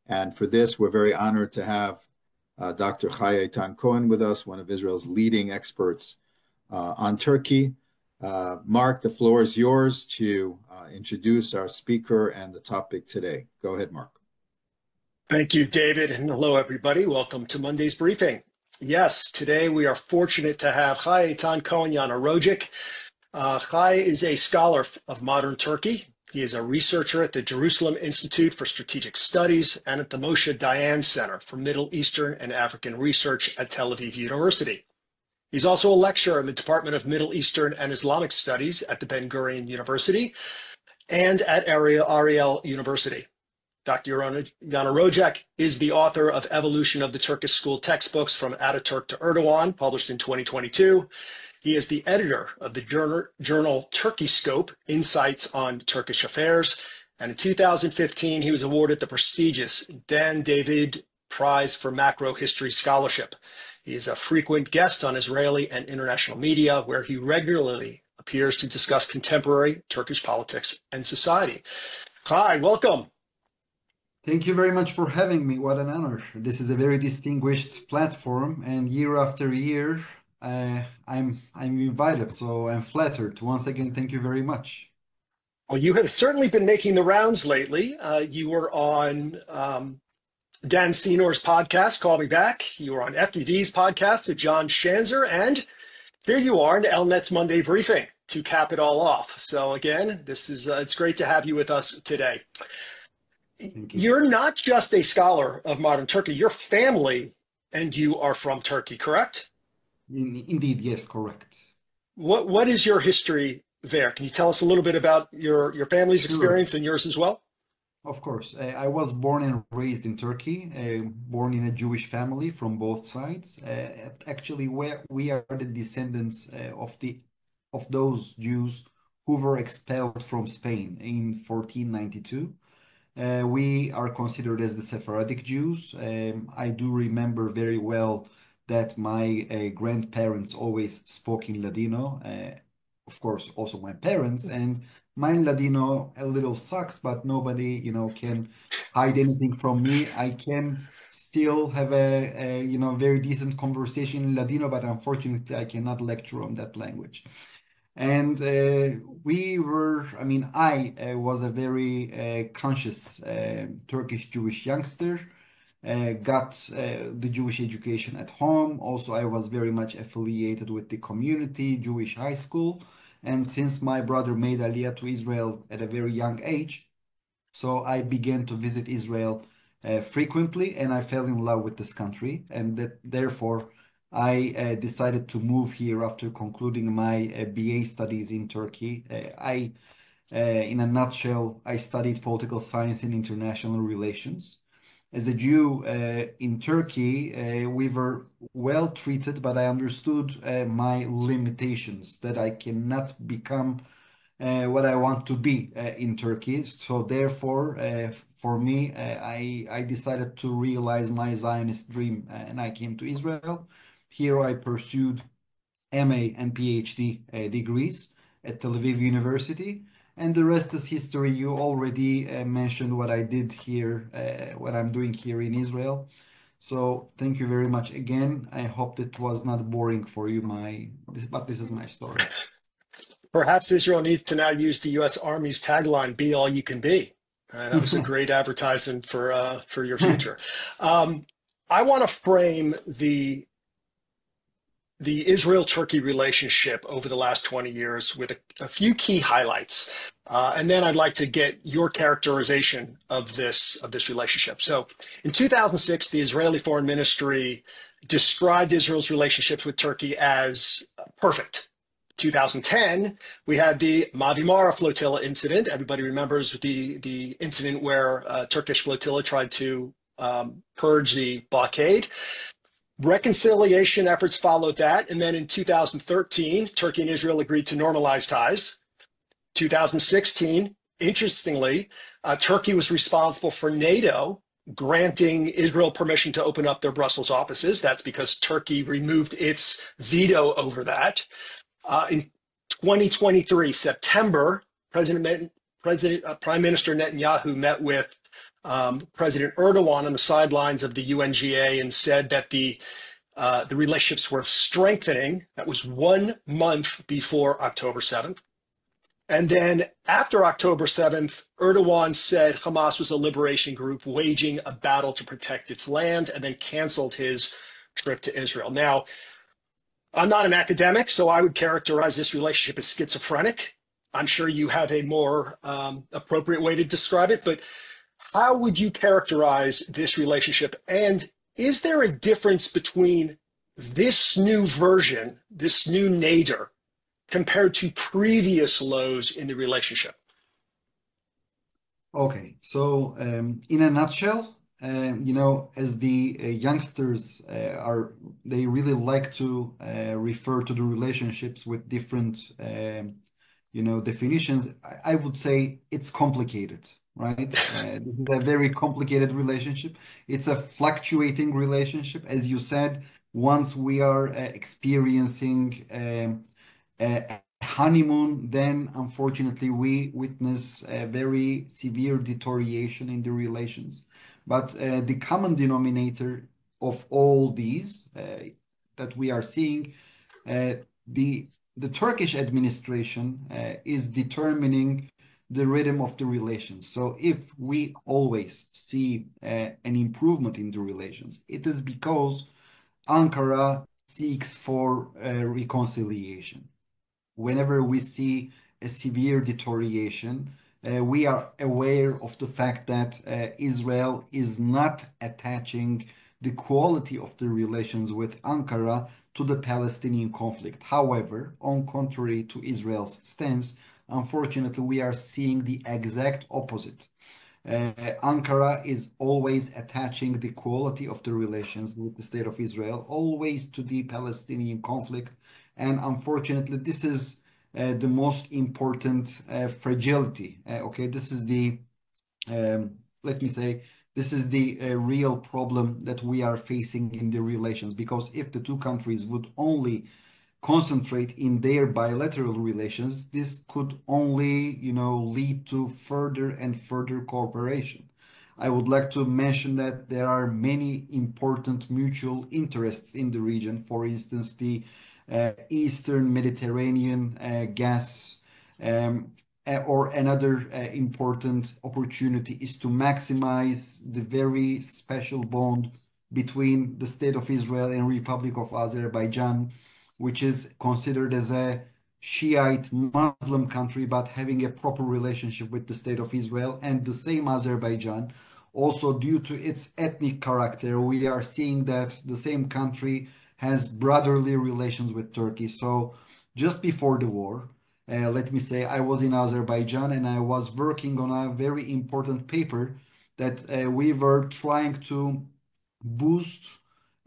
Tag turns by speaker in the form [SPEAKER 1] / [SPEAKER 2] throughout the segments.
[SPEAKER 1] And for this, we're very honored to have Dr. Eytan Cohen with us, one of Israel's leading experts on Turkey. Mark, the floor is yours to introduce our speaker and the topic today. Go ahead, Mark.
[SPEAKER 2] Thank you, David, and hello, everybody. Welcome to Monday's briefing. Yes, today we are fortunate to have Eytan Cohen Yanarocak. Chai is a scholar of modern Turkey. He is a researcher at the Jerusalem Institute for Strategic Studies and at the Moshe Dayan Center for Middle Eastern and African Research at Tel Aviv University. He's also a lecturer in the Department of Middle Eastern and Islamic Studies at the Ben Gurion University and at Ariel University. Dr. Yanarocak is the author of Evolution of the Turkish School Textbooks from Ataturk to Erdogan, published in 2022. He is the editor of the journal Turkeyscope, Insights on Turkish Affairs. And in 2015, he was awarded the prestigious Dan David Prize for Macro History Scholarship. He is a frequent guest on Israeli and international media, where he regularly appears to discuss contemporary Turkish politics and society. Hi, welcome.
[SPEAKER 3] Thank you very much for having me. What an honor. This is a very distinguished platform, and year after year, I'm invited, so I'm flattered. Once again, thank you very much.
[SPEAKER 2] Well, you have certainly been making the rounds lately. You were on Dan Senor's podcast, Call Me Back. You were on FDD's podcast with John Schanzer, and here you are in ELNET's Monday briefing to cap it all off. So again, this is it's great to have you with us today. You're not just a scholar of modern Turkey. Your family and you are from Turkey, correct?
[SPEAKER 3] Indeed, yes, correct.
[SPEAKER 2] What is your history there? Can you tell us a little bit about your family's experience and yours as well?
[SPEAKER 3] Of course. I was born and raised in Turkey, born in a Jewish family from both sides. Actually, we are the descendants of those Jews who were expelled from Spain in 1492. We are considered as the Sephardic Jews. I do remember very well that my grandparents always spoke in Ladino. Of course, also my parents, and my Ladino a little sucks, but nobody, can hide anything from me. I can still have a very decent conversation in Ladino, but unfortunately, I cannot lecture on that language. And I was a very conscious Turkish Jewish youngster. Got the Jewish education at home. Also, I was very much affiliated with the community Jewish high school. And since my brother made Aliyah to Israel at a very young age, so I began to visit Israel frequently, and I fell in love with this country. And therefore, I decided to move here after concluding my BA studies in Turkey. In a nutshell, I studied political science and international relations. As a Jew in Turkey, we were well treated, but I understood my limitations, that I cannot become what I want to be in Turkey. So therefore, for me, I decided to realize my Zionist dream, and I came to Israel. Here I pursued MA and PhD degrees at Tel Aviv University. And the rest is history. You already mentioned what I did here, what I'm doing here in Israel. So thank you very much again. I hope that was not boring for you, but this is my story.
[SPEAKER 2] Perhaps Israel needs to now use the U.S. Army's tagline, "Be all you can be." That was a great advertisement for your future. I want to frame the Israel-Turkey relationship over the last 20 years with a few key highlights. And then I'd like to get your characterization of this relationship. So in 2006, the Israeli Foreign Ministry described Israel's relationships with Turkey as perfect. 2010, we had the Mavi Mara flotilla incident. Everybody remembers the incident where a Turkish flotilla tried to purge the blockade. Reconciliation efforts followed that. And then in 2013, Turkey and Israel agreed to normalize ties. 2016, interestingly, Turkey was responsible for NATO granting Israel permission to open up their Brussels offices. That's because Turkey removed its veto over that. In 2023, September, Prime Minister Netanyahu met with President Erdogan on the sidelines of the UNGA and said that the relationships were strengthening. That was 1 month before October 7th. And then after October 7th, Erdogan said Hamas was a liberation group waging a battle to protect its land, and then canceled his trip to Israel. Now, I'm not an academic, so I would characterize this relationship as schizophrenic. I'm sure you have a more appropriate way to describe it, but how would you characterize this relationship? And is there a difference between this new version, this new nadir, compared to previous lows in the relationship?
[SPEAKER 3] Okay, so in a nutshell, as the youngsters they really like to refer to the relationships with different, definitions. I would say it's complicated, right? This is a very complicated relationship. It's a fluctuating relationship, as you said. Once we are experiencing a honeymoon, then unfortunately we witness a very severe deterioration in the relations. But the common denominator of all these that we are seeing, the Turkish administration is determining the rhythm of the relations. So if we always see an improvement in the relations, it is because Ankara seeks for reconciliation. Whenever we see a severe deterioration, we are aware of the fact that Israel is not attaching the quality of the relations with Ankara to the Palestinian conflict. However, on contrary to Israel's stance, unfortunately, we are seeing the exact opposite. Ankara is always attaching the quality of the relations with the state of Israel, always to the Palestinian conflict. And unfortunately, this is the most important fragility. Okay, this is the, let me say, this is the real problem that we are facing in the relations. Because if the two countries would only concentrate in their bilateral relations, this could only, lead to further and further cooperation. I would like to mention that there are many important mutual interests in the region. For instance, the Eastern Mediterranean gas, or another important opportunity is to maximize the very special bond between the State of Israel and Republic of Azerbaijan, which is considered as a Shiite Muslim country, but having a proper relationship with the State of Israel. And the same Azerbaijan, also due to its ethnic character, we are seeing that the same country has brotherly relations with Turkey. So just before the war, let me say, I was in Azerbaijan and I was working on a very important paper that we were trying to boost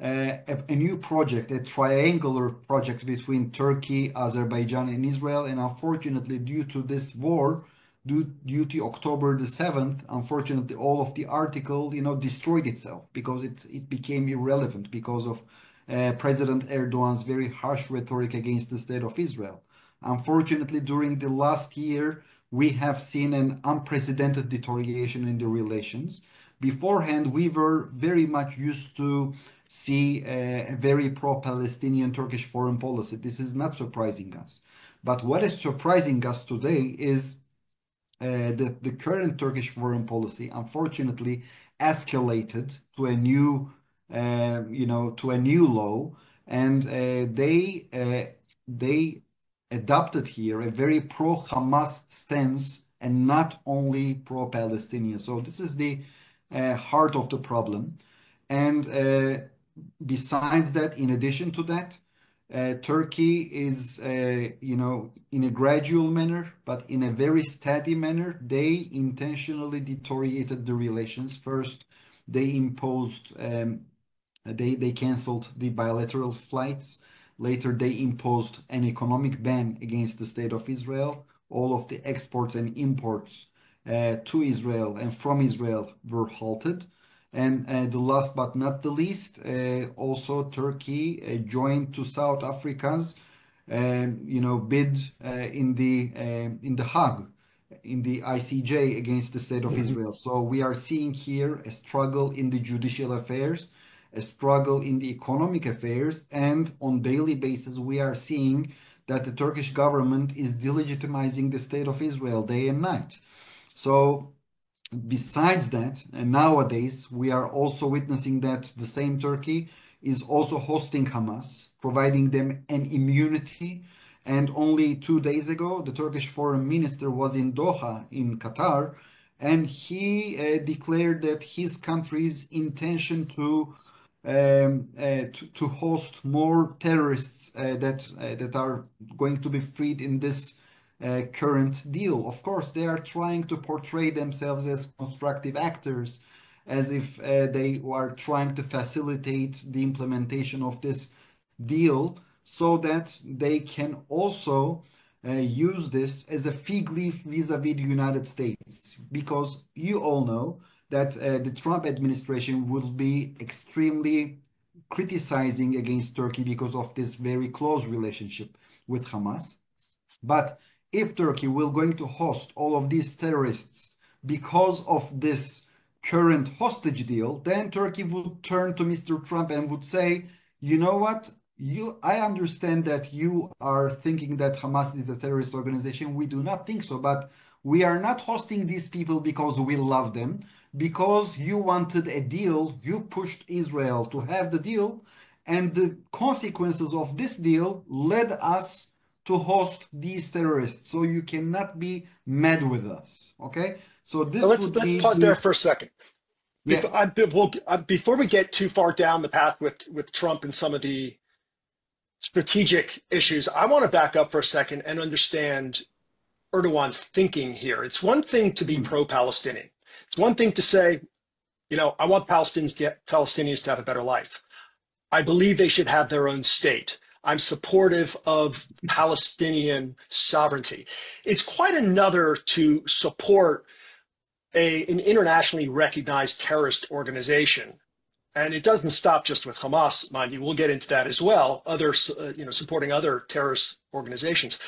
[SPEAKER 3] a new project, a triangular project between Turkey, Azerbaijan, and Israel. And unfortunately, due to this war, due to October the 7th, unfortunately, all of the article, destroyed itself because it became irrelevant because of President Erdogan's very harsh rhetoric against the state of Israel. Unfortunately, during the last year, we have seen an unprecedented deterioration in the relations. Beforehand, we were very much used to see a very pro-Palestinian Turkish foreign policy. This is not surprising us. But what is surprising us today is that the current Turkish foreign policy, unfortunately, escalated to a new, to a new low, and they adopted here a very pro-Hamas stance and not only pro-Palestinian. So this is the heart of the problem. And besides that, in addition to that, Turkey is, in a gradual manner, but in a very steady manner, they intentionally deteriorated the relations. First, they imposed, they canceled the bilateral flights. Later, they imposed an economic ban against the state of Israel. All of the exports and imports to Israel and from Israel were halted. And the last but not the least, also Turkey joined to South Africa's, bid in the Hague in the ICJ against the state of Israel. So we are seeing here a struggle in the judicial affairs, a struggle in the economic affairs, and on daily basis we are seeing that the Turkish government is delegitimizing the state of Israel day and night. So besides that, and nowadays we are also witnessing that the same Turkey is also hosting Hamas, providing them an immunity. And only 2 days ago, the Turkish foreign minister was in Doha, in Qatar, and he declared that his country's intention to host more terrorists that are going to be freed in this current deal. Of course, they are trying to portray themselves as constructive actors, as if they are trying to facilitate the implementation of this deal so that they can also use this as a fig leaf vis-a-vis the United States. Because you all know that the Trump administration will be extremely criticizing against Turkey because of this very close relationship with Hamas. But if Turkey will going to host all of these terrorists because of this current hostage deal, then Turkey would turn to Mr. Trump and would say, you know what? I understand that you are thinking that Hamas is a terrorist organization. We do not think so, but we are not hosting these people because we love them, because you wanted a deal, you pushed Israel to have the deal, and the consequences of this deal led us to host these terrorists. So you cannot be mad with us, okay? So this
[SPEAKER 2] let's pause there for a second.
[SPEAKER 3] Yeah.
[SPEAKER 2] Before we get too far down the path with Trump and some of the strategic issues, I want to back up for a second and understand Erdogan's thinking here. It's one thing to be pro-Palestinian. It's one thing to say, you know, I want Palestinians to have a better life. I believe they should have their own state. I'm supportive of Palestinian sovereignty. It's quite another to support an internationally recognized terrorist organization. And it doesn't stop just with Hamas, mind you. We'll get into that as well, supporting other terrorist organizations.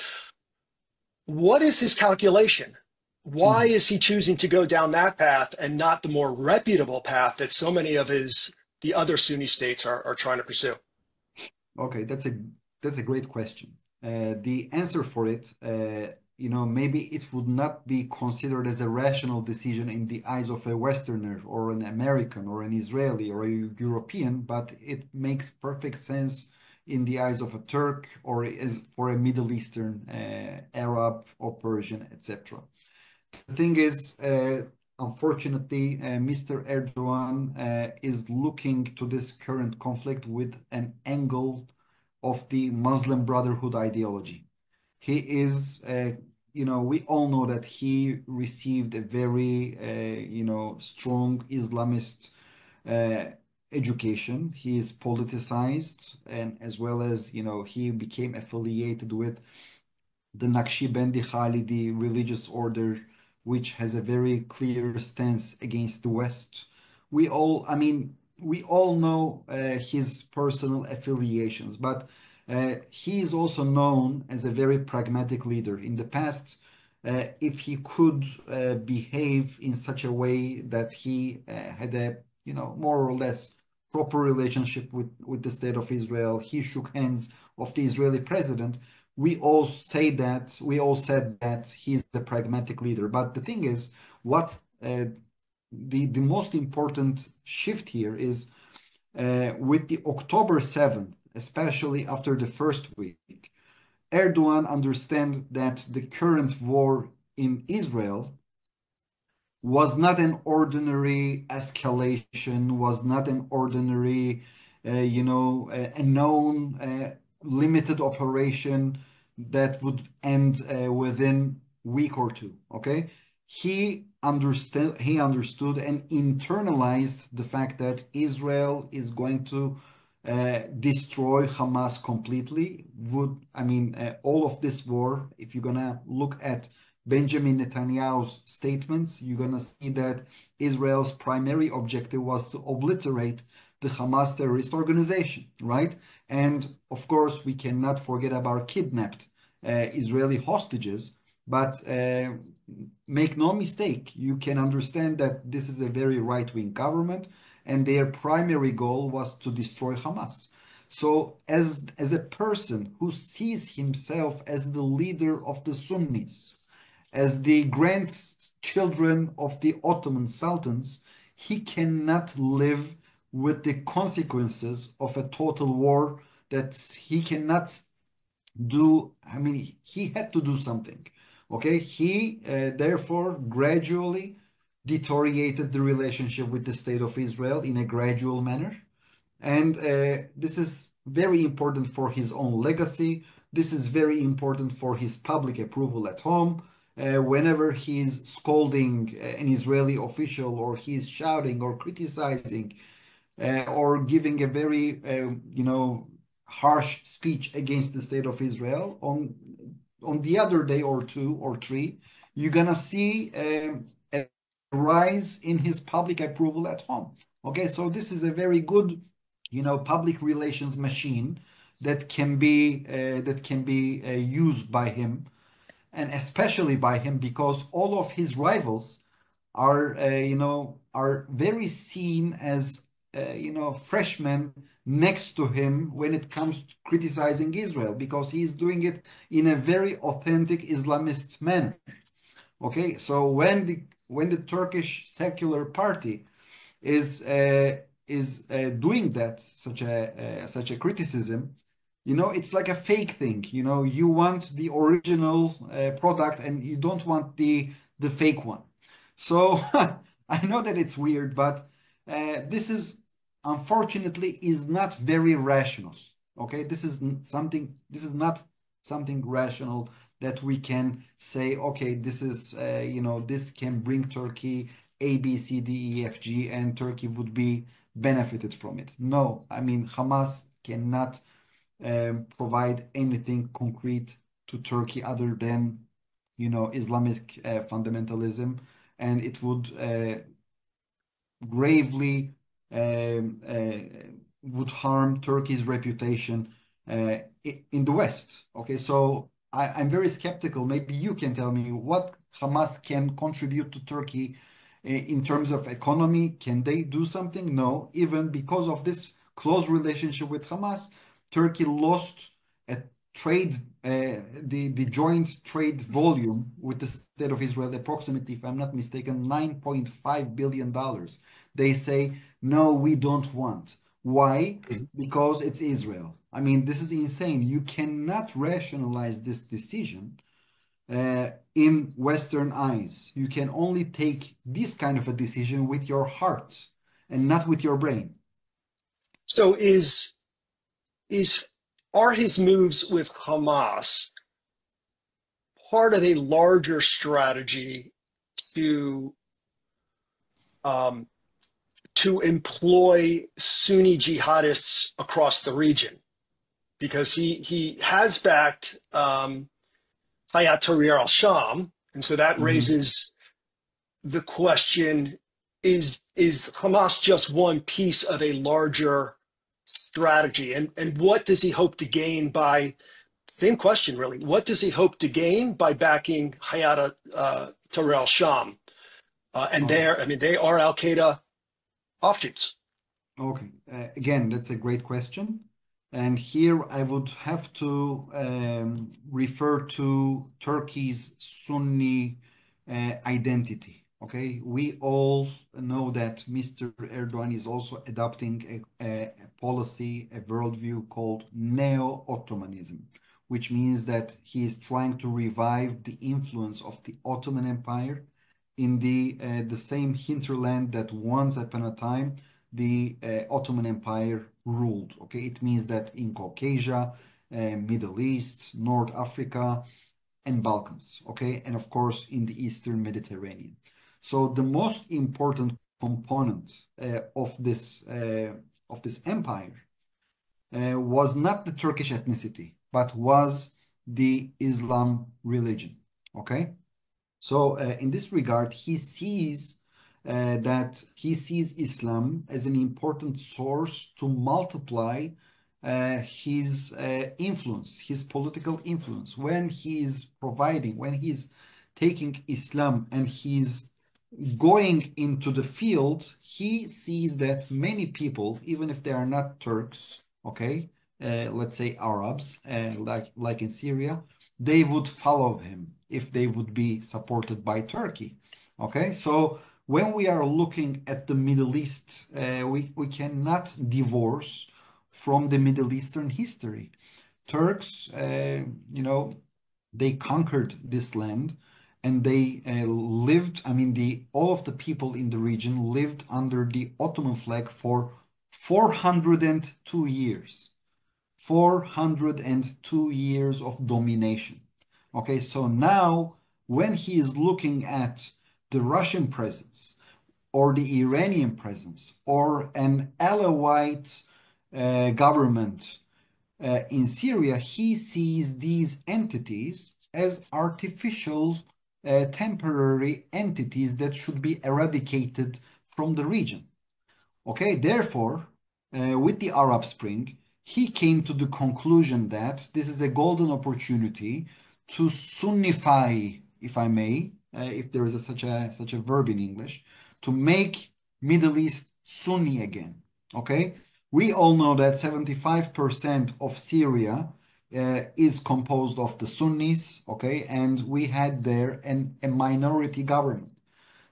[SPEAKER 2] What is his calculation? Why is he choosing to go down that path and not the more reputable path that so many of the other Sunni states are trying to pursue?
[SPEAKER 3] Okay, that's a great question. The answer for it, maybe it would not be considered as a rational decision in the eyes of a Westerner or an American or an Israeli or a European, but it makes perfect sense in the eyes of a Turk or for a Middle Eastern Arab or Persian, etc. The thing is, unfortunately, Mr. Erdogan is looking to this current conflict with an angle of the Muslim Brotherhood ideology. He is, we all know that he received a very, strong Islamist education. He is politicized, and as well as, he became affiliated with the Naqshbandi Khalidi religious order, which has a very clear stance against the West. We all know his personal affiliations, but he is also known as a very pragmatic leader. In the past, if he could behave in such a way that he had a, more or less proper relationship with the state of Israel, he shook hands of the Israeli president. We all said that he's a pragmatic leader. But the thing is, what the most important shift here is with the October 7th, especially after the first week, Erdogan understands that the current war in Israel was not an ordinary escalation, was not an ordinary, a known limited operation that would end within week or two. Okay, he understood and internalized the fact that Israel is going to destroy Hamas completely. All of this war, if you're gonna look at Benjamin Netanyahu's statements, you're gonna see that Israel's primary objective was to obliterate the Hamas terrorist organization, right? And of course, we cannot forget about kidnapped Israeli hostages. But make no mistake, you can understand that this is a very right-wing government, and their primary goal was to destroy Hamas. So as a person who sees himself as the leader of the Sunnis, as the grandchildren of the Ottoman sultans, he cannot live with the consequences of a total war that he cannot do. I mean, he had to do something. Okay, he therefore gradually deteriorated the relationship with the state of Israel in a gradual manner. And this is very important for his own legacy. This is very important for his public approval at home. Whenever he's scolding an Israeli official, or he's shouting or criticizing or giving a very, harsh speech against the state of Israel, on the other day or two or three, you're gonna see a rise in his public approval at home. Okay, so this is a very good, public relations machine that can be used by him, and especially by him, because all of his rivals are very seen as freshmen next to him when it comes to criticizing Israel, because he's doing it in a very authentic Islamist manner. Okay, so when the Turkish secular party is doing that, such a criticism, it's like a fake thing. You want the original product, and you don't want the fake one. So I know that it's weird, but this is, unfortunately, is not very rational. Okay, this is not something rational that we can say, okay, this is this can bring Turkey A, B, C, D, E, F, G, and Turkey would be benefited from it. No, I mean, Hamas cannot provide anything concrete to Turkey other than Islamic fundamentalism, and it would gravely would harm Turkey's reputation in the West. Okay, so I'm very skeptical. Maybe you can tell me what Hamas can contribute to Turkey in terms of economy. Can they do something? No. Even because of this close relationship with Hamas, Turkey lost a trade, the joint trade volume with the state of Israel, approximately, if I'm not mistaken, $9.5 billion. They say, no, we don't want. Why? Because it's Israel. I mean, this is insane. You cannot rationalize this decision in Western eyes. You can only take this kind of a decision with your heart and not with your brain.
[SPEAKER 2] So are his moves with Hamas part of a larger strategy to employ Sunni jihadists across the region? Because he has backed Hayat Tahrir al-Sham, and so that raises the question: is Hamas just one piece of a larger strategy? And what does he hope to gain by, same question really, what does he hope to gain by backing Hayat Tahrir al-Sham? And they are Al-Qaeda offshoots.
[SPEAKER 3] Okay, again, that's a great question. And here I would have to refer to Turkey's Sunni identity. Okay, we all know that Mr. Erdogan is also adopting a policy, a worldview called neo-Ottomanism, which means that he is trying to revive the influence of the Ottoman Empire in the same hinterland that once upon a time the Ottoman Empire ruled. Okay, it means that in Caucasia, Middle East, North Africa, and Balkans. Okay, and of course in the Eastern Mediterranean. So the most important component of this empire was not the Turkish ethnicity, but was the Islam religion. Okay, so in this regard, he sees Islam as an important source to multiply his influence, his political influence, when he's taking Islam and he's going into the field, he sees that many people, even if they are not Turks, okay, let's say Arabs, like in Syria, they would follow him if they would be supported by Turkey. Okay, so when we are looking at the Middle East, we cannot divorce from the Middle Eastern history. Turks, they conquered this land and they lived, all of the people in the region lived under the Ottoman flag for 402 years. 402 years of domination. Okay, so now when he is looking at the Russian presence or the Iranian presence or an Alawite government in Syria, he sees these entities as artificial, temporary entities that should be eradicated from the region. Okay, therefore, with the Arab Spring, he came to the conclusion that this is a golden opportunity to Sunnify, if I may, if there is such a verb in English, to make Middle East Sunni again. Okay, we all know that 75% of Syria is composed of the Sunnis. Okay, and we had there a minority government.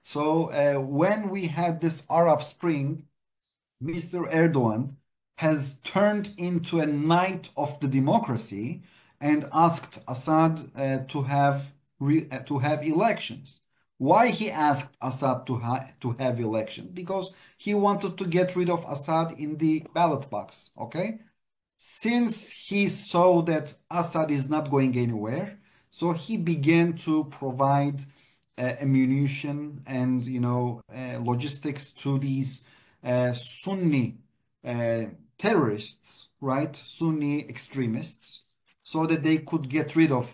[SPEAKER 3] So when we had this Arab Spring, Mr. Erdogan has turned into a knight of the democracy and asked Assad to have elections. Why he asked Assad to have elections? Because he wanted to get rid of Assad in the ballot box. Okay, since he saw that Assad is not going anywhere, so he began to provide ammunition and logistics to these Sunni terrorists, right? Sunni extremists, so that they could get rid of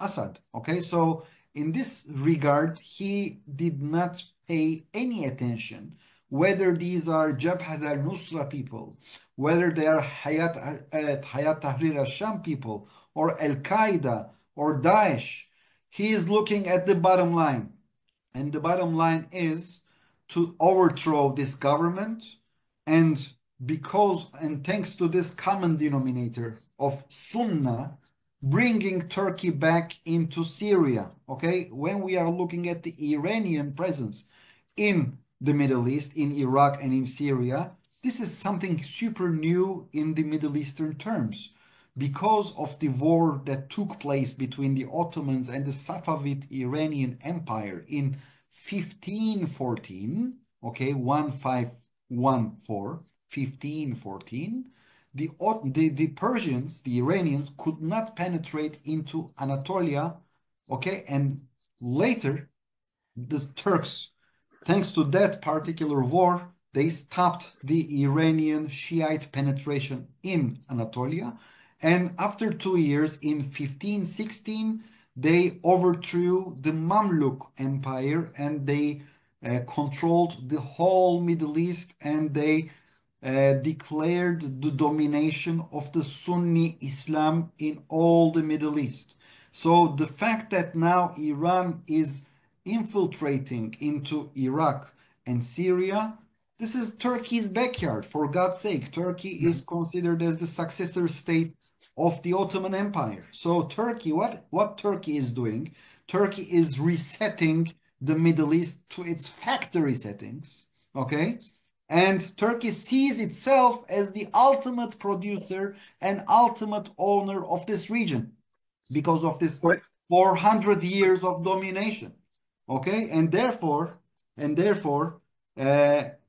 [SPEAKER 3] Assad. Okay, so in this regard, he did not pay any attention whether these are Jabhat al-Nusra people, whether they are Hayat Tahrir al-Sham people, or Al-Qaeda, or Daesh. He is looking at the bottom line. And the bottom line is to overthrow this government. And thanks to this common denominator of Sunnah, bringing Turkey back into Syria. Okay, when we are looking at the Iranian presence in the Middle East, in Iraq and in Syria, this is something super new in the Middle Eastern terms. Because of the war that took place between the Ottomans and the Safavid Iranian Empire in 1514, okay, 1514, the Persians, the Iranians, could not penetrate into Anatolia, okay, and later the Turks, thanks to that particular war, they stopped the Iranian Shiite penetration in Anatolia. And after 2 years, in 1516, they overthrew the Mamluk Empire and they controlled the whole Middle East, and they declared the domination of the Sunni Islam in all the Middle East. So the fact that now Iran is infiltrating into Iraq and Syria, this is Turkey's backyard, for God's sake. Turkey is considered as the successor state of the Ottoman Empire. So Turkey, what Turkey is doing, Turkey is resetting the Middle East to its factory settings, okay? And Turkey sees itself as the ultimate producer and ultimate owner of this region because of this 400 years of domination, okay? And therefore,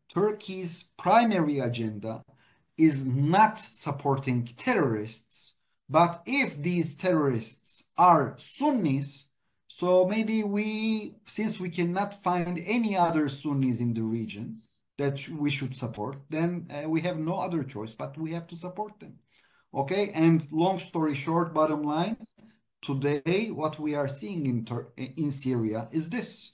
[SPEAKER 3] Turkey's primary agenda is not supporting terrorists, but if these terrorists are Sunnis, so maybe since we cannot find any other Sunnis in the region that we should support, then we have no other choice, but we have to support them. Okay, and long story short, bottom line, today what we are seeing in Syria is this.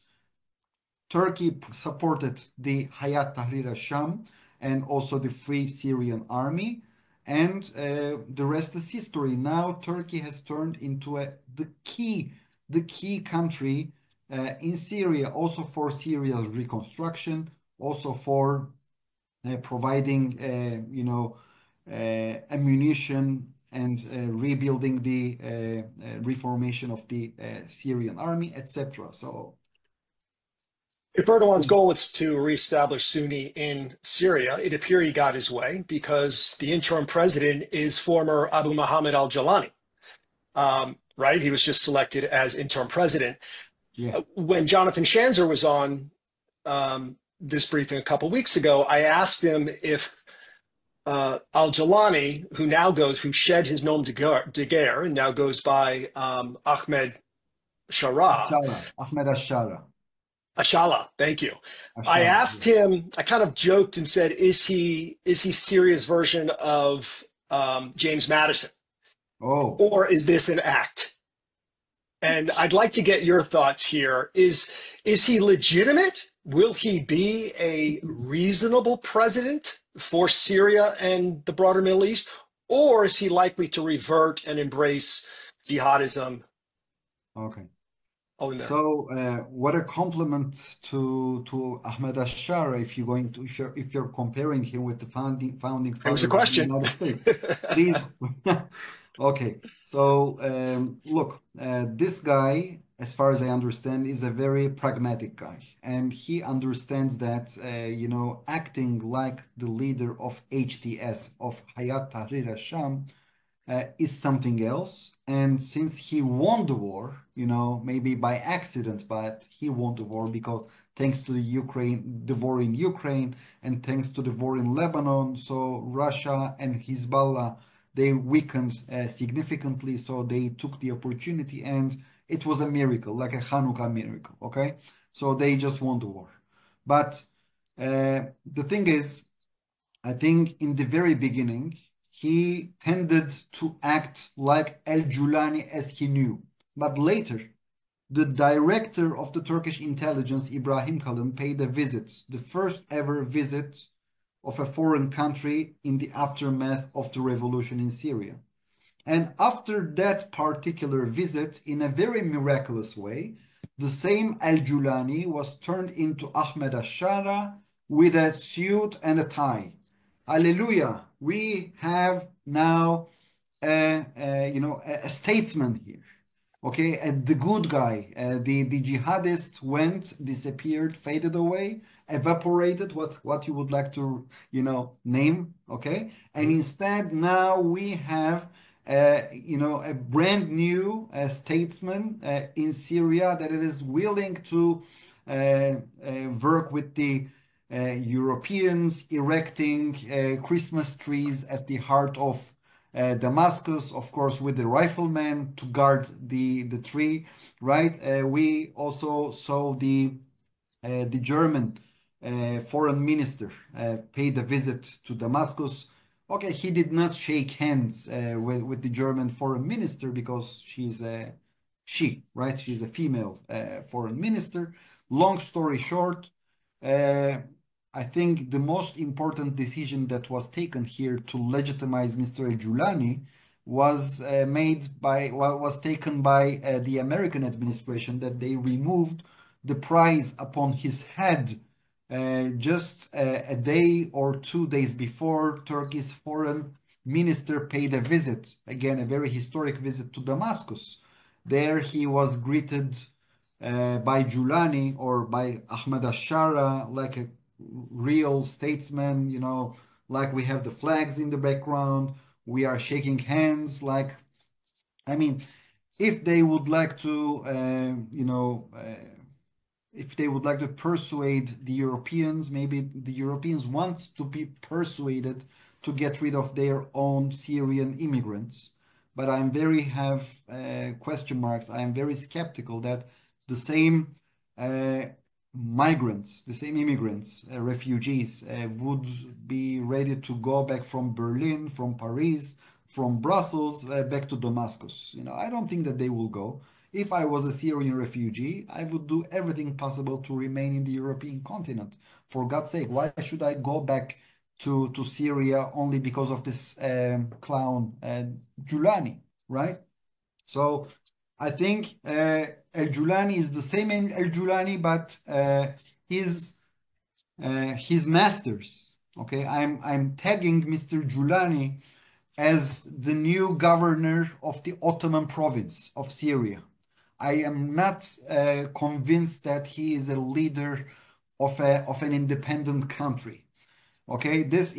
[SPEAKER 3] Turkey supported the Hayat Tahrir al-Sham, and also the Free Syrian Army. And the rest is history. Now Turkey has turned into the key country in Syria, also for Syria's reconstruction, also for providing, ammunition and rebuilding the reformation of the Syrian army, etc. So,
[SPEAKER 2] if Erdogan's goal is to reestablish Sunni in Syria, it appears he got his way because the interim president is former Abu Muhammad al-Jalani, right? He was just selected as interim president.
[SPEAKER 3] yeah.
[SPEAKER 2] When Jonathan Shanzer was on this briefing a couple weeks ago, I asked him if al-Jalani, who shed his nom de guerre and now goes by Ahmed Shara.
[SPEAKER 3] Ahmed Ashara.
[SPEAKER 2] Ashala, thank you.
[SPEAKER 3] Ashara,
[SPEAKER 2] I asked him, I kind of joked and said, is he Syria's version of James Madison?
[SPEAKER 3] Oh.
[SPEAKER 2] Or is this an act? And I'd like to get your thoughts here. Is he legitimate? Will he be a reasonable president for Syria and the broader Middle East? Or is he likely to revert and embrace jihadism?
[SPEAKER 3] Okay.
[SPEAKER 2] So
[SPEAKER 3] what a compliment to Ahmed Ashara if you're comparing him with the founding fathers
[SPEAKER 2] it was a question.
[SPEAKER 3] of the United States. Please. Okay. So look, this guy, as far as I understand, is a very pragmatic guy, and he understands that acting like the leader of HTS, of Hayat Tahrir al-Sham, is something else. And since he won the war, maybe by accident, but he won the war because thanks to the war in Ukraine, and thanks to the war in Lebanon, so Russia and Hezbollah, they weakened significantly. So they took the opportunity, and it was a miracle, like a Hanukkah miracle. Okay, so they just won the war. But the thing is, I think in the very beginning, he tended to act like al-Julani as he knew. But later, the director of the Turkish intelligence, Ibrahim Kalın, paid a visit, the first ever visit of a foreign country in the aftermath of the revolution in Syria. And after that particular visit, in a very miraculous way, the same al-Julani was turned into Ahmed Ashara with a suit and a tie. Hallelujah. We have now a statesman here. Okay, the good guy, the jihadist went, disappeared, faded away, evaporated, what you would like to, name, okay? And instead now we have, a brand new statesman in Syria that is willing to work with the Europeans, erecting Christmas trees at the heart of Damascus, of course, with the riflemen to guard the tree, right? We also saw the German foreign minister paid a visit to Damascus. Okay, he did not shake hands with the German foreign minister because she's a female foreign minister. Long story short, I think the most important decision that was taken here to legitimize Mr. al-Julani was taken by the American administration, that they removed the price upon his head just a day or 2 days before Turkey's foreign minister paid a visit, again a very historic visit to Damascus. There he was greeted by Julani or by Ahmed Ashara like a real statesman, like we have the flags in the background, we are shaking hands, like, I mean, if they would like to, if they would like to persuade the Europeans, maybe the Europeans want to be persuaded to get rid of their own Syrian immigrants. But I'm have question marks. I am very skeptical that the same migrants, the same immigrants, refugees, would be ready to go back from Berlin, from Paris, from Brussels, back to Damascus. I don't think that they will go. If I was a Syrian refugee, I would do everything possible to remain in the European continent. For God's sake, why should I go back to Syria only because of this clown Julani, right? So I think El Julani is the same El Julani, but his masters. Okay, I'm tagging Mr. Julani as the new governor of the Ottoman province of Syria. I am not convinced that he is a leader of an independent country. Okay, this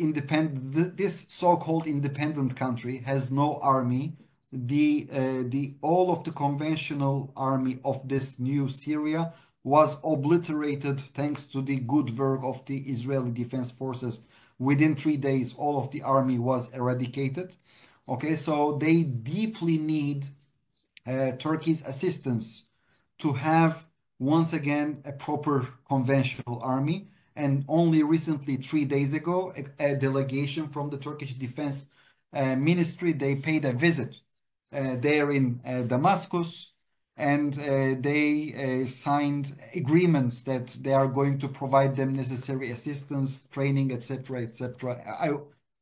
[SPEAKER 3] so-called independent country has no army. The all of the conventional army of this new Syria was obliterated thanks to the good work of the Israeli Defense Forces. Within 3 days, all of the army was eradicated. Okay, so they deeply need Turkey's assistance to have once again a proper conventional army. And only recently, 3 days ago, a delegation from the Turkish Defense Ministry, they paid a visit there in Damascus, and they signed agreements that they are going to provide them necessary assistance, training, etc., etc.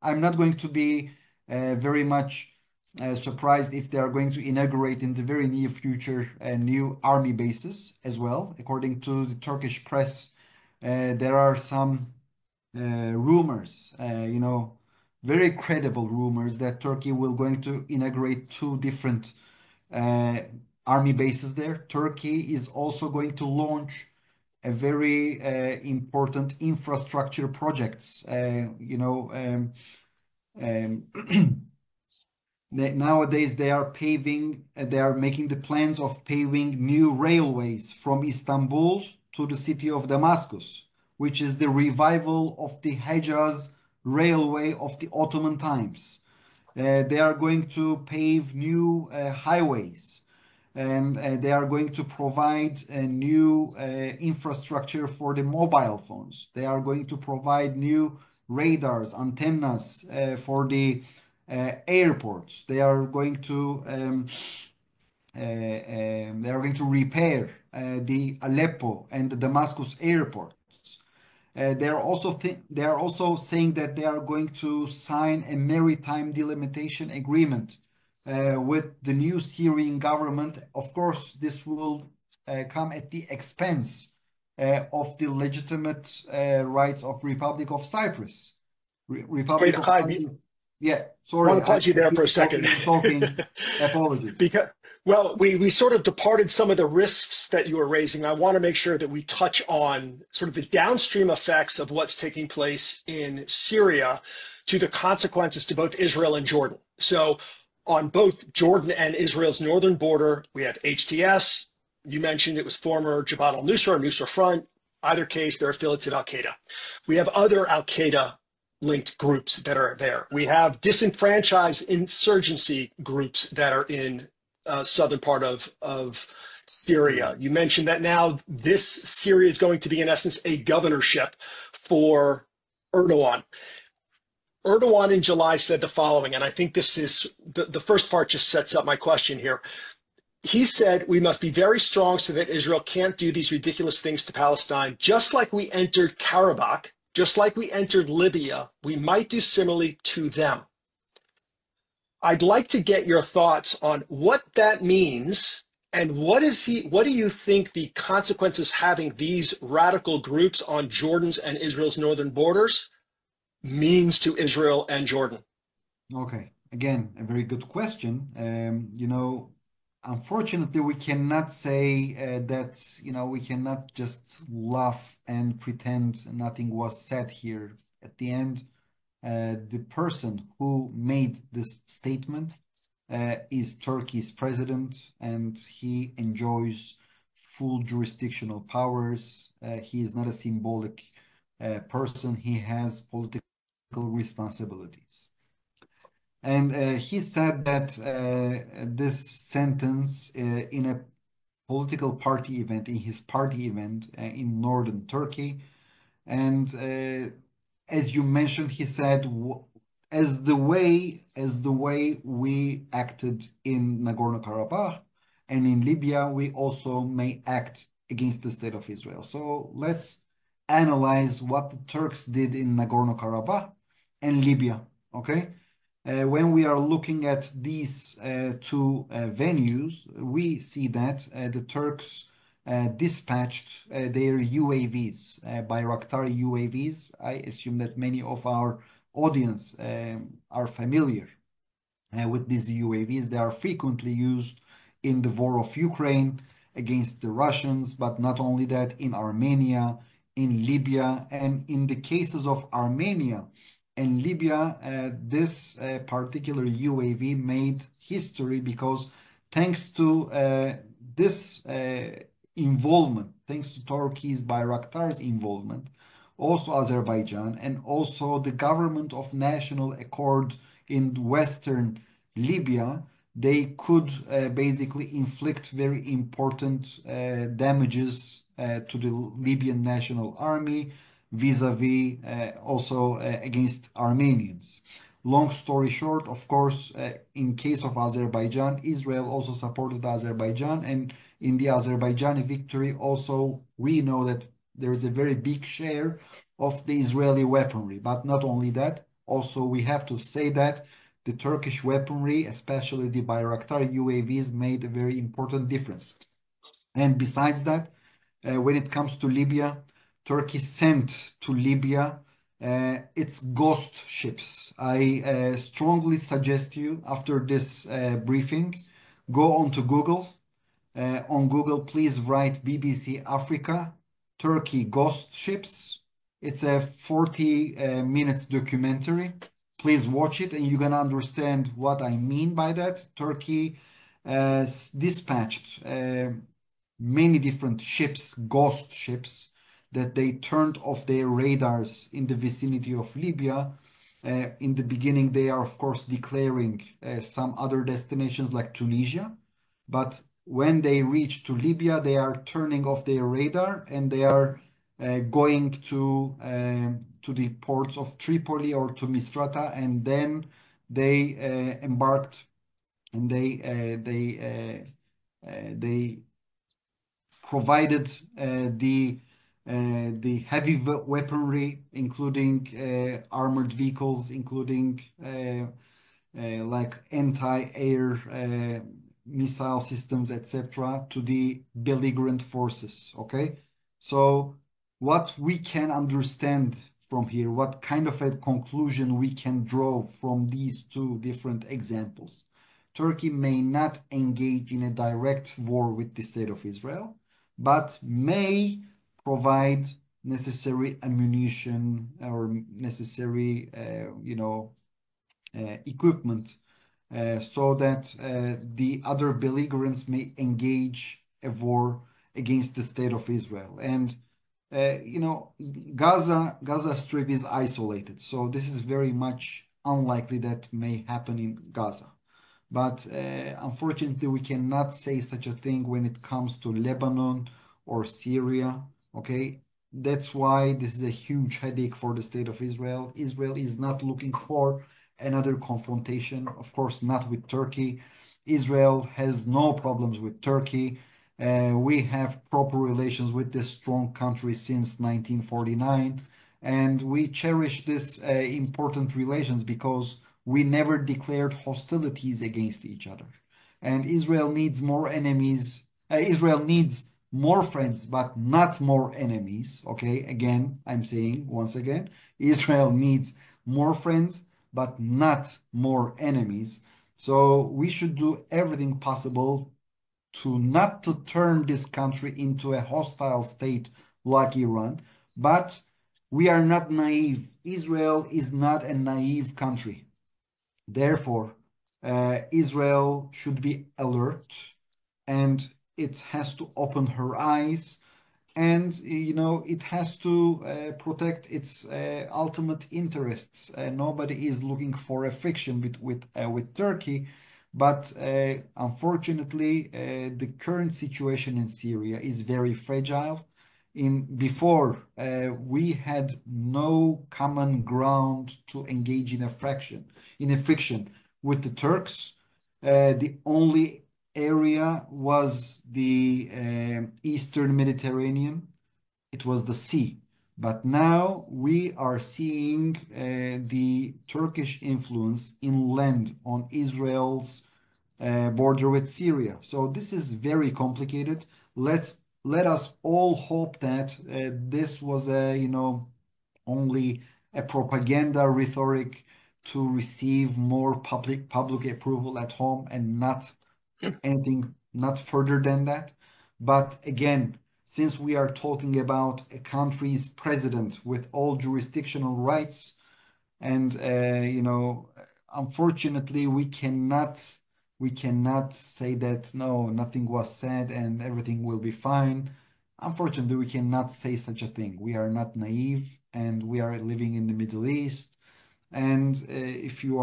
[SPEAKER 3] I'm not going to be very much surprised if they are going to inaugurate in the very near future new army bases as well. According to the Turkish press, there are some rumors, very credible rumors that Turkey will going to inaugurate 2 different army bases there. Turkey is also going to launch a very important infrastructure projects. Nowadays, they are making the plans of paving new railways from Istanbul to the city of Damascus, which is the revival of the Hejaz railway of the Ottoman times. They are going to pave new highways, and they are going to provide a new infrastructure for the mobile phones. They are going to provide new radars, antennas for the airports. They are going to repair the Aleppo and the Damascus airports. They are also saying that they are going to sign a maritime delimitation agreement with the new Syrian government. Of course, this will come at the expense of the legitimate rights of Republic of Cyprus. Republic of Cyprus. Yeah, sorry.
[SPEAKER 2] I want to pause you there for a second.
[SPEAKER 3] Apologies.
[SPEAKER 2] Well, we sort of departed some of the risks that you were raising. I want to make sure that we touch on sort of the downstream effects of what's taking place in Syria to the consequences to both Israel and Jordan. So on both Jordan and Israel's northern border, we have HTS. You mentioned it was former Jabhat al-Nusra or Nusra Front. Either case, they're affiliates of al-Qaeda. We have other al-Qaeda linked groups that are there. We have disenfranchised insurgency groups that are in southern part of Syria. You mentioned that now this Syria is going to be, in essence, a governorship for Erdogan. Erdogan in July said the following, and I think this is the first part just sets up my question here. He said, we must be very strong so that Israel can't do these ridiculous things to Palestine, just like we entered Karabakh. Just like we entered Libya, we might do similarly to them. I'd like to get your thoughts on what that means and what do you think the consequences having these radical groups on Jordan's and Israel's northern borders means to Israel and Jordan?
[SPEAKER 3] Okay, again, a very good question. Unfortunately, we cannot say that, we cannot just laugh and pretend nothing was said here. At the end, the person who made this statement is Turkey's president, and he enjoys full jurisdictional powers. He is not a symbolic person. He has political responsibilities. And he said that this sentence in a political party event, in his party event in northern Turkey. And as you mentioned, he said, as the way we acted in Nagorno-Karabakh and in Libya, we also may act against the state of Israel. So let's analyze what the Turks did in Nagorno-Karabakh and Libya. Okay, when we are looking at these two venues, we see that the Turks dispatched their UAVs, Bayraktar UAVs. I assume that many of our audience are familiar with these UAVs. They are frequently used in the war of Ukraine against the Russians, but not only that, in Armenia, in Libya, and in the cases of Armenia and Libya, this particular UAV made history because thanks to this involvement, thanks to Turkey's Bayraktar's involvement, also Azerbaijan, and also the government of national accord in western Libya, they could basically inflict very important damages to the Libyan National Army vis-a-vis also against Armenians. Long story short, of course, in case of Azerbaijan, Israel also supported Azerbaijan, and in the Azerbaijani victory also we know that there is a very big share of the Israeli weaponry. But not only that, also we have to say that the Turkish weaponry, especially the Bayraktar UAVs, made a very important difference. And besides that, when it comes to Libya, Turkey sent to Libya its ghost ships. I strongly suggest you, after this briefing, go onto Google. On Google, please write BBC Africa, Turkey ghost ships. It's a 40 minutes documentary. Please watch it and you're gonna understand what I mean by that. Turkey dispatched many different ships, ghost ships, that they turned off their radars in the vicinity of Libya. In the beginning, they are, of course, declaring some other destinations like Tunisia. But when they reach to Libya, they are turning off their radar and they are going to the ports of Tripoli or to Misrata, and then they embarked and they provided the heavy weaponry, including armored vehicles, including like anti-air missile systems, etc., to the belligerent forces. Okay, so what we can understand from here, what kind of a conclusion we can draw from these two different examples. Turkey may not engage in a direct war with the state of Israel, but may provide necessary ammunition or necessary, equipment so that the other belligerents may engage a war against the state of Israel. And Gaza Strip is isolated, so this is very much unlikely that may happen in Gaza. But unfortunately, we cannot say such a thing when it comes to Lebanon or Syria. Okay, that's why this is a huge headache for the state of Israel. Israel is not looking for another confrontation, of course, not with Turkey. Israel has no problems with Turkey. We have proper relations with this strong country since 1949, and we cherish this important relations because we never declared hostilities against each other. And Israel needs more enemies. Israel needs more friends, but not more enemies. Okay, again, I'm saying once again, Israel needs more friends, but not more enemies. So we should do everything possible to not to turn this country into a hostile state like Iran, but we are not naive. Israel is not a naive country. Therefore, Israel should be alert and it has to open her eyes, and it has to protect its ultimate interests. Nobody is looking for a friction with Turkey, but unfortunately, the current situation in Syria is very fragile. Before we had no common ground to engage in a friction with the Turks. The only area was the Eastern Mediterranean. It was the sea. But now we are seeing the Turkish influence inland on Israel's border with Syria. So this is very complicated. Let us all hope that this was only a propaganda rhetoric to receive more public approval at home and not anything, not further than that. But again, since we are talking about a country's president with all jurisdictional rights, and unfortunately, we cannot say that no, nothing was said and everything will be fine. Unfortunately, we cannot say such a thing. We are not naive, and we are living in the Middle East. And if you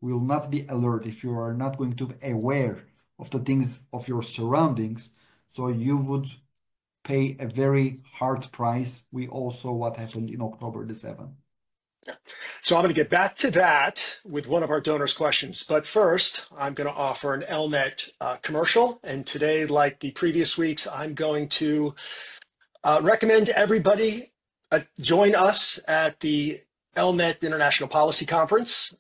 [SPEAKER 3] will not be alert, if you are not going to be aware of the things of your surroundings, so you would pay a very hard price. We all saw what happened in October the 7th.
[SPEAKER 2] So I'm going to get back to that with one of our donors' questions. But first, I'm going to offer an ELNET commercial. And today, like the previous weeks, I'm going to recommend everybody join us at the ELNET International Policy Conference.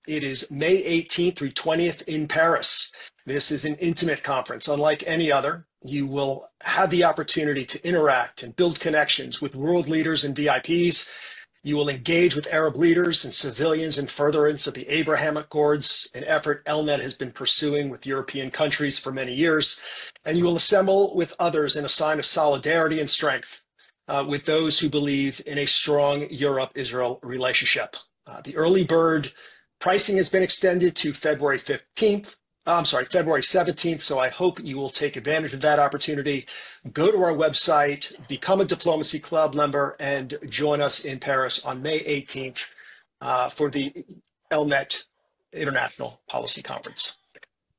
[SPEAKER 2] It is May 18th through 20th in Paris. This is an intimate conference, unlike any other. You will have the opportunity to interact and build connections with world leaders and VIPs. You will engage with Arab leaders and civilians in furtherance of the Abraham Accords, an effort ELNET has been pursuing with European countries for many years. And you will assemble with others in a sign of solidarity and strength with those who believe in a strong Europe-Israel relationship. The early bird pricing has been extended to February 17th. So I hope you will take advantage of that opportunity. Go to our website, become a Diplomacy Club member, and join us in Paris on May 18th for the ELNET International Policy Conference.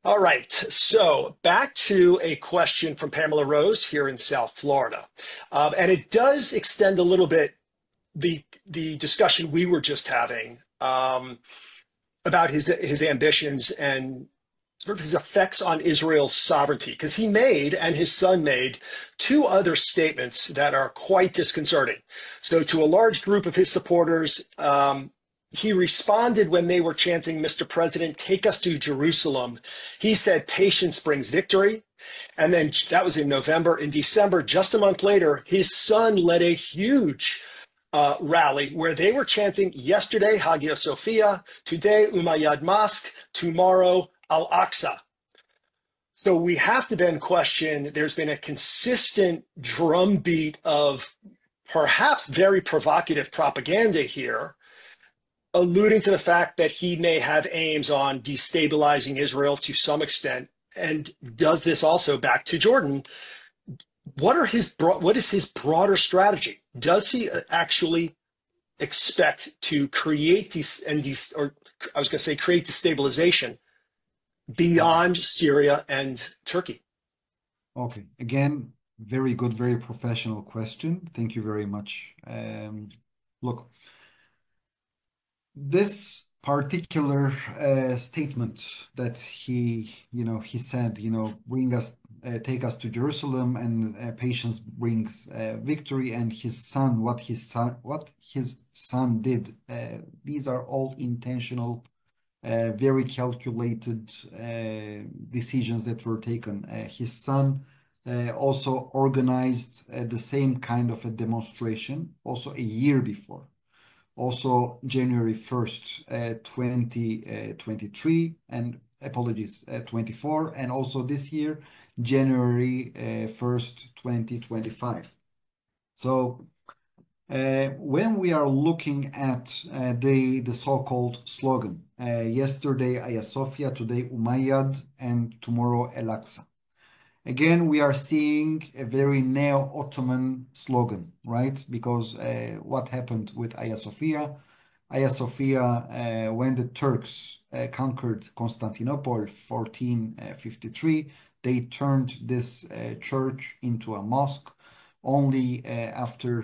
[SPEAKER 2] All right, so back to a question from Pamela Rose here in South Florida. And it does extend a little bit the discussion we were just having about his ambitions and sort of his effects on Israel's sovereignty, because he made, and his son made, two other statements that are quite disconcerting. So to a large group of his supporters, he responded when they were chanting, "Mr. President, take us to Jerusalem." He said, "Patience brings victory." And then that was in November. In December, just a month later, his son led a huge rally where they were chanting, yesterday, Hagia Sophia, today, Umayyad Mosque, tomorrow, Al-Aqsa. So we have to then question, there's been a consistent drumbeat of perhaps very provocative propaganda here, alluding to the fact that he may have aims on destabilizing Israel to some extent, and does this also back to Jordan. What is his broader strategy? Does he actually expect to create create destabilization beyond Syria and Turkey?
[SPEAKER 3] Okay, again, very good, very professional question. Thank you very much. Look, this particular statement that he said, take us to Jerusalem, and patience brings victory, and what his son did. These are all intentional, very calculated decisions that were taken. His son also organized the same kind of a demonstration also a year before. Also January 1st, 2023, and apologies, 24, and also this year, January 1st, 2025. So when we are looking at the so-called slogan, yesterday Hagia Sophia, today Umayyad, and tomorrow Al-Aqsa. Again, we are seeing a very neo-Ottoman slogan, right? Because what happened with Hagia Sophia? Hagia Sophia, when the Turks conquered Constantinople 1453, they turned this church into a mosque. Only after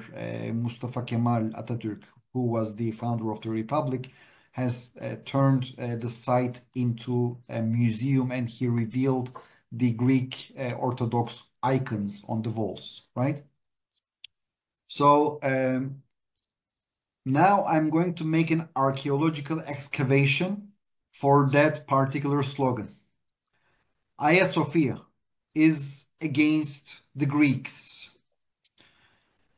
[SPEAKER 3] Mustafa Kemal Atatürk, who was the founder of the Republic, has turned the site into a museum, and he revealed the Greek Orthodox icons on the walls, right? So now I'm going to make an archaeological excavation for that particular slogan. Hagia Sophia is against the Greeks.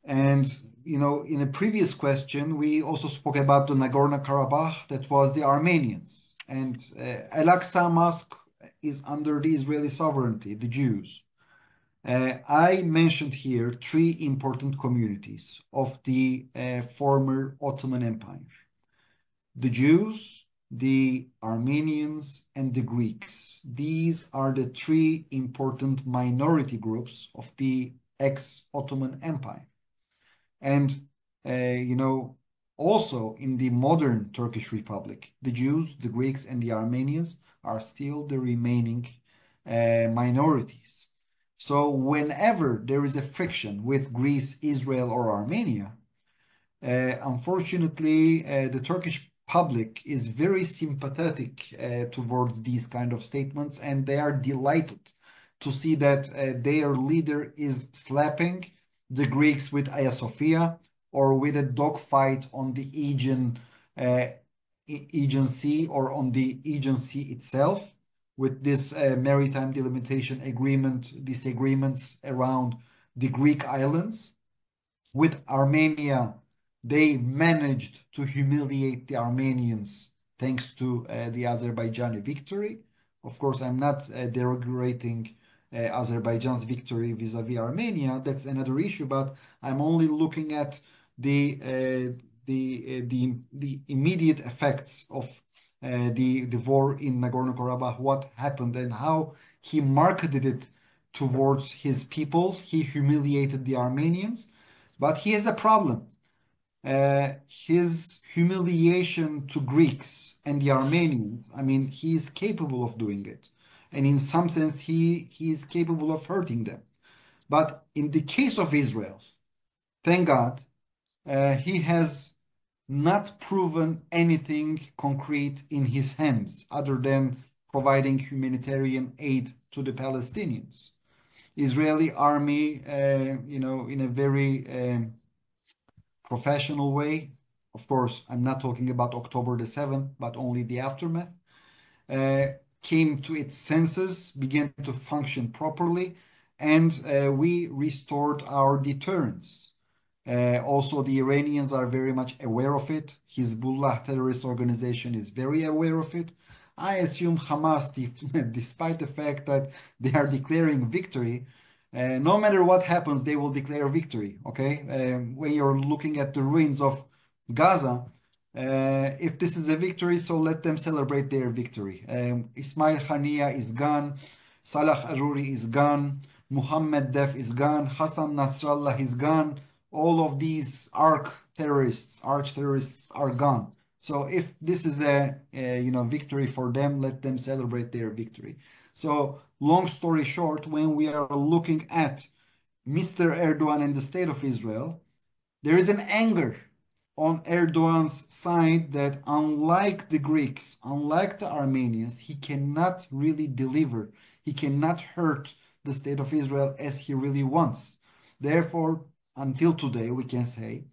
[SPEAKER 3] And, in a previous question, we also spoke about the Nagorno-Karabakh, that was the Armenians. And Al-Aqsa Mosque is under the Israeli sovereignty, the Jews. I mentioned here three important communities of the former Ottoman Empire: the Jews, the Armenians, and the Greeks. These are the three important minority groups of the ex-Ottoman Empire. And, also in the modern Turkish Republic, the Jews, the Greeks, and the Armenians are still the remaining minorities. So whenever there is a friction with Greece, Israel, or Armenia, unfortunately, the Turkish public is very sympathetic towards these kind of statements, and they are delighted to see that their leader is slapping the Greeks with Hagia Sophia or with a dogfight on the Aegean Sea or on the Aegean Sea itself, with this maritime delimitation agreement, disagreements around the Greek islands. With Armenia, they managed to humiliate the Armenians thanks to the Azerbaijani victory. Of course, I'm not derogating Azerbaijan's victory vis-a-vis Armenia. That's another issue, but I'm only looking at the immediate effects of the war in Nagorno-Karabakh, what happened and how he marketed it towards his people. He humiliated the Armenians, but he has a problem. His humiliation to Greeks and the Armenians, I mean, he is capable of doing it. And in some sense, he is capable of hurting them. But in the case of Israel, thank God, he has not proven anything concrete in his hands other than providing humanitarian aid to the Palestinians. Israeli army, in a very professional way. Of course, I'm not talking about October the 7th, but only the aftermath. Came to its senses, began to function properly, and we restored our deterrence. Also, the Iranians are very much aware of it. Hezbollah terrorist organization is very aware of it. I assume Hamas, despite the fact that they are declaring victory, no matter what happens, they will declare victory, okay? When you're looking at the ruins of Gaza, if this is a victory, so let them celebrate their victory. Ismail Haniya is gone. Salah Aruri is gone. Muhammad Def is gone. Hassan Nasrallah is gone. All of these arch terrorists are gone. So if this is a victory for them, let them celebrate their victory. So long story short, when we are looking at Mr. Erdogan and the state of Israel, there is an anger on Erdogan's side that, unlike the Greeks, unlike the Armenians, he cannot really deliver. He cannot hurt the state of Israel as he really wants. Therefore, until today, we can say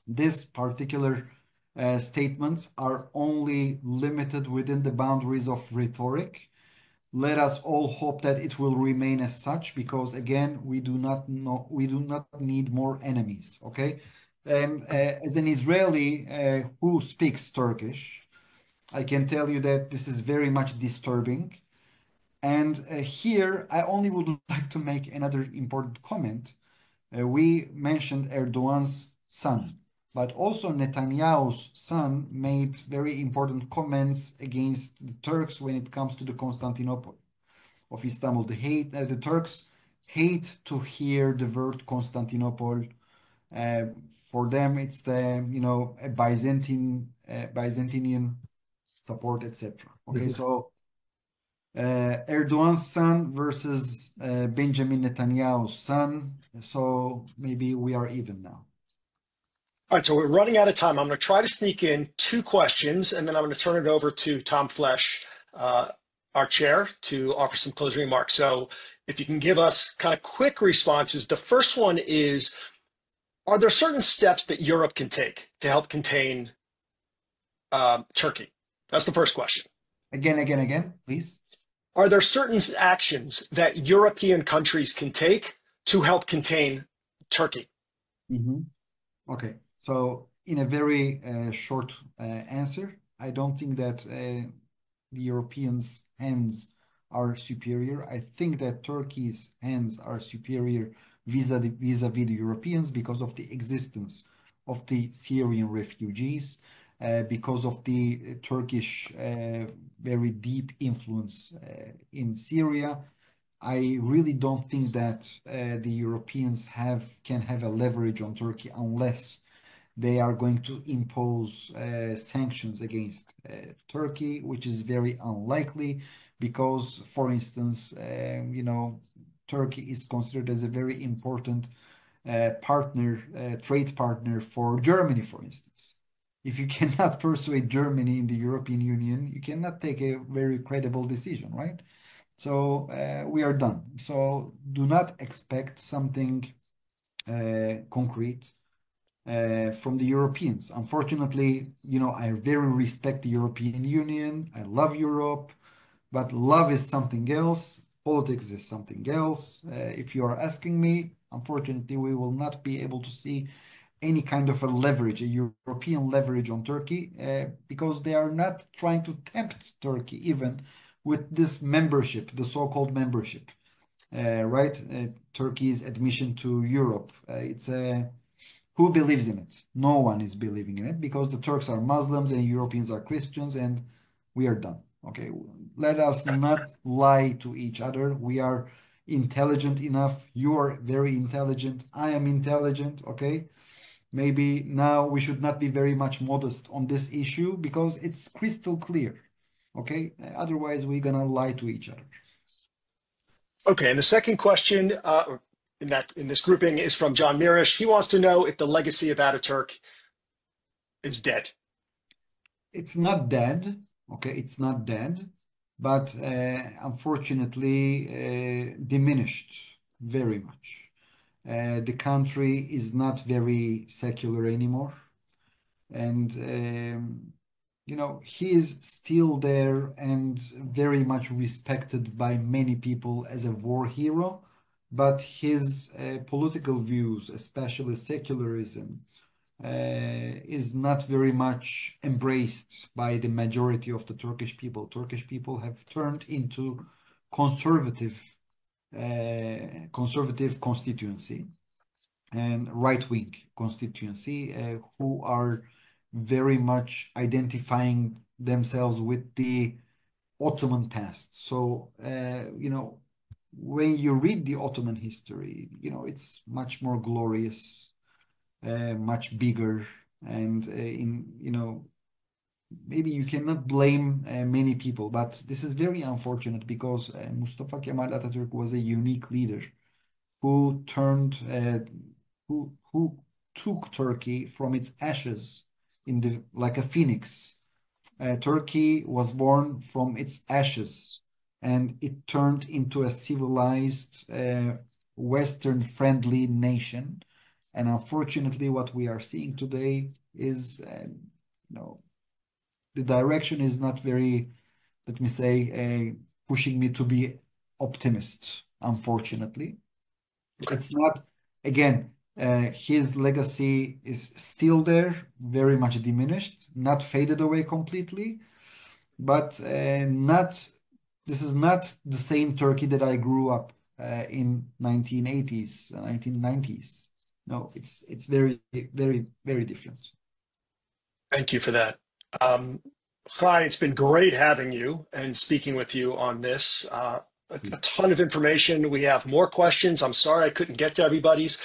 [SPEAKER 3] this particular statements are only limited within the boundaries of rhetoric. Let us all hope that it will remain as such, because again, we do not need more enemies. Okay, as an Israeli who speaks Turkish, I can tell you that this is very much disturbing. And here, I only would like to make another important comment. We mentioned Erdogan's son, but also Netanyahu's son made very important comments against the Turks when it comes to the Constantinople of Istanbul. The Turks hate to hear the word Constantinople. For them, it's a Byzantinian support, etc. Okay, so Erdogan's son versus Benjamin Netanyahu's son. So maybe we are even now.
[SPEAKER 2] All right, so we're running out of time. I'm going to try to sneak in two questions, and then I'm going to turn it over to Tom Flesch, our chair, to offer some closing remarks. So if you can give us kind of quick responses. The first one is, Are there certain steps that Europe can take to help contain Turkey? That's the first question.
[SPEAKER 3] Again, please.
[SPEAKER 2] Are there certain actions that European countries can take to help contain Turkey?
[SPEAKER 3] Okay, so in a very short answer, I don't think that the Europeans' hands are superior. I think that Turkey's hands are superior vis-a-vis the Europeans because of the existence of the Syrian refugees, because of the Turkish very deep influence in Syria. I really don't think that the Europeans can have a leverage on Turkey unless they are going to impose sanctions against Turkey, which is very unlikely because, for instance, Turkey is considered as a very important trade partner for Germany, for instance. If you cannot persuade Germany in the European Union, you cannot take a very credible decision, right? So we are done. So do not expect something concrete from the Europeans. Unfortunately, I very respect the European Union. I love Europe, but love is something else. Politics is something else. If you are asking me, unfortunately, we will not be able to see any kind of a leverage, a European leverage on Turkey, because they are not trying to tempt Turkey even with this membership, the so-called membership, right? Turkey's admission to Europe. Who believes in it? No one is believing in it because the Turks are Muslims and Europeans are Christians, and we are done. Okay, let us not lie to each other. We are intelligent enough. You are very intelligent. I am intelligent. Okay, maybe now we should not be very much modest on this issue because it's crystal clear. Okay, otherwise we're gonna lie to each other.
[SPEAKER 2] Okay, and the second question in this grouping is from John Mirish. He wants to know if the legacy of Ataturk is dead.
[SPEAKER 3] It's not dead. Okay, it's not dead, but unfortunately diminished very much. The country is not very secular anymore, and he is still there and very much respected by many people as a war hero, but his political views, especially secularism, is not very much embraced by the majority of the Turkish people. Turkish people have turned into conservative constituency and right-wing constituency who are very much identifying themselves with the Ottoman past. So, when you read the Ottoman history, it's much more glorious, much bigger, and maybe you cannot blame many people, but this is very unfortunate because Mustafa Kemal Atatürk was a unique leader who took Turkey from its ashes like a phoenix. Turkey was born from its ashes and it turned into a civilized, Western-friendly nation. And unfortunately, what we are seeing today is, the direction is not very, let me say, pushing me to be optimist, unfortunately.
[SPEAKER 2] Okay.
[SPEAKER 3] It's not, again, his legacy is still there, very much diminished, not faded away completely, but this is not the same Turkey that I grew up in 1980s, 1990s. No, it's very, very, very different.
[SPEAKER 2] Thank you for that. Chai, it's been great having you and speaking with you on this. A ton of information. We have more questions. I'm sorry I couldn't get to everybody's.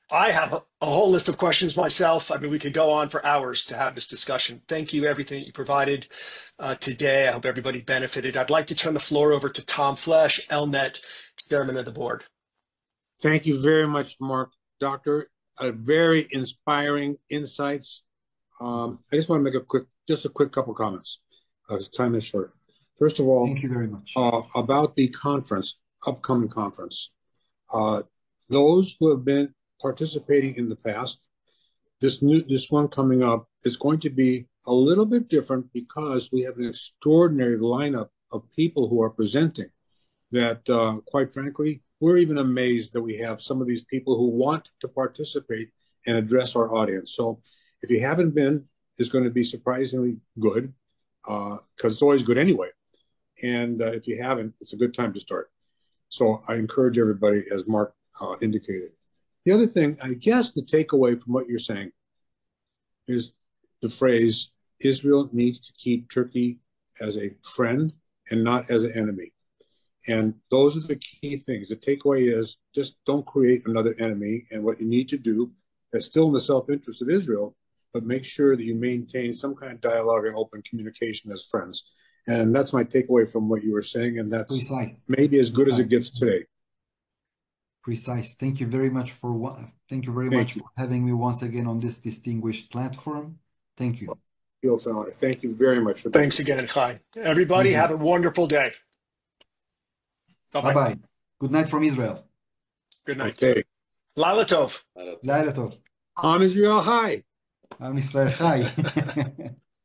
[SPEAKER 2] I have a whole list of questions myself. I mean, we could go on for hours to have this discussion. Thank you, everything that you provided today. I hope everybody benefited. I'd like to turn the floor over to Tom Flesch, ELNET, Chairman of the Board.
[SPEAKER 4] Thank you very much, Mark. Doctor, very inspiring insights. I just want to make a quick couple comments. Time is short. First of all,
[SPEAKER 3] thank you very much.
[SPEAKER 4] About the upcoming conference. Those who have been participating in the past this one coming up is going to be a little bit different because we have an extraordinary lineup of people who are presenting that, quite frankly, we're even amazed that we have some of these people who want to participate and address our audience. So if you haven't been, it's going to be surprisingly good because it's always good anyway. And if you haven't, it's a good time to start. So I encourage everybody, as Mark indicated. The other thing, I guess the takeaway from what you're saying is the phrase, Israel needs to keep Turkey as a friend and not as an enemy. And those are the key things. The takeaway is just don't create another enemy. And what you need to do is still in the self-interest of Israel, but make sure that you maintain some kind of dialogue and open communication as friends. And that's my takeaway from what you were saying. And that's
[SPEAKER 3] Precise.
[SPEAKER 4] maybe as good as it gets today.
[SPEAKER 3] Precise. Thank you very much for having me once again on this distinguished platform. Thank you.
[SPEAKER 4] Thank you very much for that.
[SPEAKER 2] Thanks again, Chai. Everybody, have a wonderful day. Bye-bye.
[SPEAKER 3] Bye-bye. Good night from Israel.
[SPEAKER 2] Good night.
[SPEAKER 4] Okay.
[SPEAKER 2] Laila Tov.
[SPEAKER 3] Laila Tov.
[SPEAKER 4] Am Israel High.
[SPEAKER 3] Am Israel Chai.